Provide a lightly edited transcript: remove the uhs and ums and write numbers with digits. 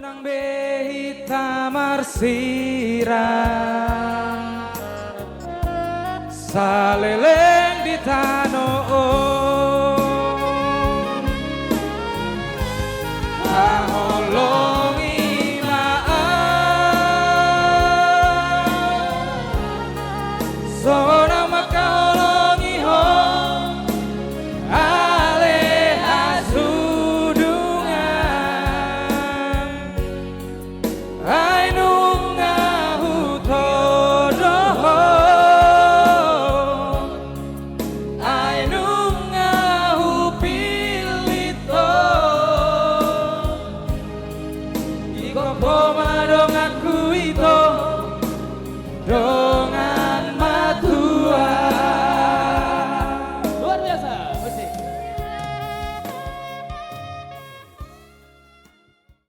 nang behita marsirang saleleng di tanoon aholongi maaf sona makaholongi ho ale hasudungan ai nunga hutodoho ai nunga hupilito iko komadong aku ito do